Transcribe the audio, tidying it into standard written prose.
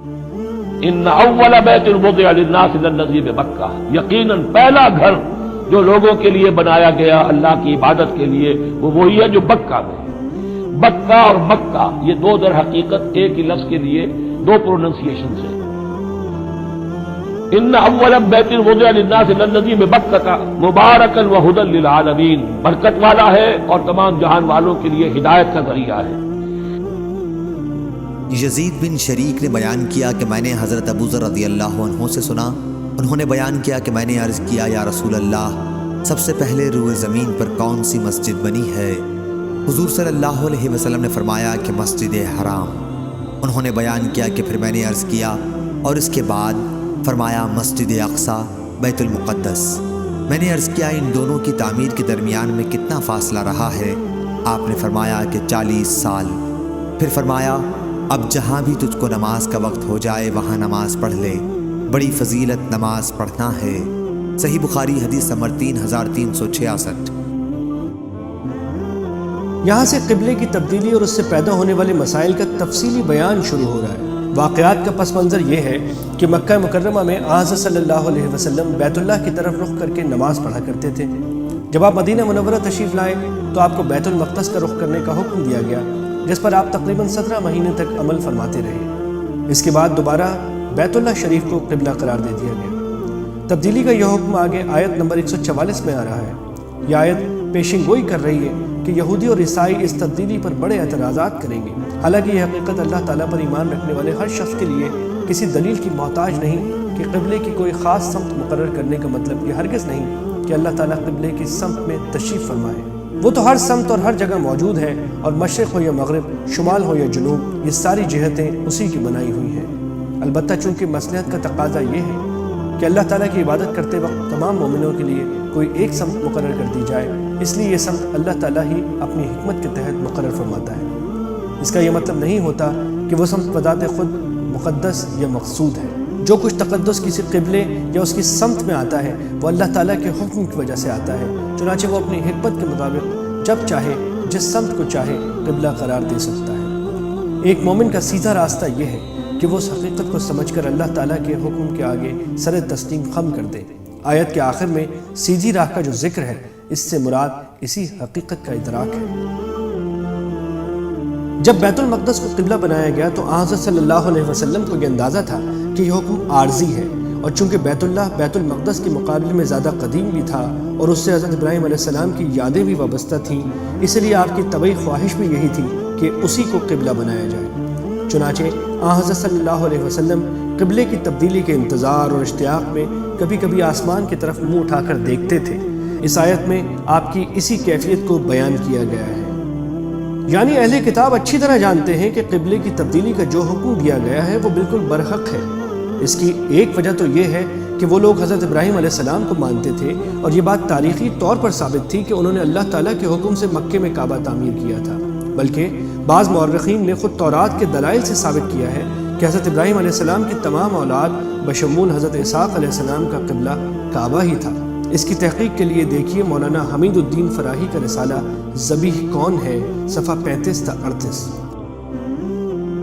ان اول بیت وضع للناس للذی بمکہ، یقیناً پہلا گھر جو لوگوں کے لیے بنایا گیا اللہ کی عبادت کے لیے وہ وہی ہے جو مکہ میں ہے۔ بکہ اور مکہ یہ دو در حقیقت ایک ہی لفظ کے لیے دو پروننسیشن سے۔ ان اول بیت وضع للناس للذی بمکہ مبارکا وہدی للعالمین، برکت والا ہے اور تمام جہان والوں کے لیے ہدایت کا ذریعہ ہے۔ یزید بن شریک نے بیان کیا کہ میں نے حضرت ابو ذر رضی اللہ عنہ سے سنا، انہوں نے بیان کیا کہ میں نے عرض کیا یا رسول اللہ، سب سے پہلے روئے زمین پر کون سی مسجد بنی ہے؟ حضور صلی اللہ علیہ وسلم نے فرمایا کہ مسجد حرام۔ انہوں نے بیان کیا کہ پھر میں نے عرض کیا اور اس کے بعد؟ فرمایا مسجد اقصی، بیت المقدس۔ میں نے عرض کیا ان دونوں کی تعمیر کے درمیان میں کتنا فاصلہ رہا ہے؟ آپ نے فرمایا کہ 40 سال۔ پھر فرمایا اب جہاں بھی تجھ کو نماز کا وقت ہو جائے وہاں نماز پڑھ لے، بڑی فضیلت نماز پڑھنا ہے۔ صحیح بخاری حدیث نمبر 3366۔ یہاں سے قبلے کی تبدیلی اور اس سے پیدا ہونے والے مسائل کا تفصیلی بیان شروع ہو رہا ہے۔ واقعات کا پس منظر یہ ہے کہ مکہ مکرمہ میں حضرت صلی اللہ علیہ وسلم بیت اللہ کی طرف رخ کر کے نماز پڑھا کرتے تھے۔ جب آپ مدینہ منورہ تشریف لائے تو آپ کو بیت المقدس کا رخ کرنے کا حکم دیا گیا، جس پر آپ تقریباً 17 مہینے تک عمل فرماتے رہے۔ اس کے بعد دوبارہ بیت اللہ شریف کو قبلہ قرار دے دیا گیا۔ تبدیلی کا یہ حکم آگے آیت نمبر 144 میں آ رہا ہے۔ یہ آیت پیشن گوئی کر رہی ہے کہ یہودی اور عیسائی اس تبدیلی پر بڑے اعتراضات کریں گے، حالانکہ یہ حقیقت اللہ تعالیٰ پر ایمان رکھنے والے ہر شخص کے لیے کسی دلیل کی محتاج نہیں کہ قبلے کی کوئی خاص سمت مقرر کرنے کا مطلب یہ ہرگز نہیں کہ اللہ تعالیٰ قبلے کی سمت میں تشریف فرمائے۔ وہ تو ہر سمت اور ہر جگہ موجود ہے، اور مشرق ہو یا مغرب، شمال ہو یا جنوب، یہ ساری جہتیں اسی کی بنائی ہوئی ہیں۔ البتہ چونکہ مصلحت کا تقاضا یہ ہے کہ اللہ تعالیٰ کی عبادت کرتے وقت تمام مومنوں کے لیے کوئی ایک سمت مقرر کر دی جائے، اس لیے یہ سمت اللہ تعالیٰ ہی اپنی حکمت کے تحت مقرر فرماتا ہے۔ اس کا یہ مطلب نہیں ہوتا کہ وہ سمت بذات خود مقدس یا مقصود ہے۔ جو کچھ تقدس کسی قبلے یا اس کی سمت میں آتا ہے وہ اللہ تعالیٰ کے حکم کی وجہ سے آتا ہے، چنانچہ وہ اپنی حکمت کے مطابق جب چاہے جس سمت کو چاہے قبلہ قرار دے سکتا ہے۔ ایک مومن کا سیدھا راستہ یہ ہے کہ وہ اس حقیقت کو سمجھ کر اللہ تعالیٰ کے حکم کے آگے سر تسلیم خم کر دے۔ آیت کے آخر میں سیدھی راہ کا جو ذکر ہے، اس سے مراد اسی حقیقت کا ادراک ہے۔ جب بیت المقدس کو قبلہ بنایا گیا تو حضرت صلی اللہ علیہ وسلم کو یہ اندازہ تھا کہ یہ حکم عارضی ہے، اور چونکہ بیت اللہ بیت المقدس کے مقابلے میں زیادہ قدیم بھی تھا اور اس سے حضرت ابراہیم علیہ السلام کی یادیں بھی وابستہ تھیں، اس لیے آپ کی طبعی خواہش بھی یہی تھی کہ اسی کو قبلہ بنایا جائے۔ چنانچہ حضرت صلی اللہ علیہ وسلم قبلے کی تبدیلی کے انتظار اور اشتیاق میں کبھی کبھی آسمان کی طرف منہ اٹھا کر دیکھتے تھے۔ اس آیت میں آپ کی اسی کیفیت کو بیان کیا گیا ہے۔ یعنی اہل کتاب اچھی طرح جانتے ہیں کہ قبلے کی تبدیلی کا جو حکم دیا گیا ہے وہ بالکل برحق ہے۔ اس کی ایک وجہ تو یہ ہے کہ وہ لوگ حضرت ابراہیم علیہ السلام کو مانتے تھے، اور یہ بات تاریخی طور پر ثابت تھی کہ انہوں نے اللہ تعالیٰ کے حکم سے مکے میں کعبہ تعمیر کیا تھا، بلکہ بعض مورخین نے خود تورات کے دلائل سے ثابت کیا ہے کہ حضرت ابراہیم علیہ السلام کی تمام اولاد بشمول حضرت اسحاق علیہ السلام کا قبلہ کعبہ ہی تھا۔ اس کی تحقیق کے لیے دیکھیے مولانا حمید الدین فراہی کا رسالہ ذبیح کون ہے، صفحہ 35 تا 38۔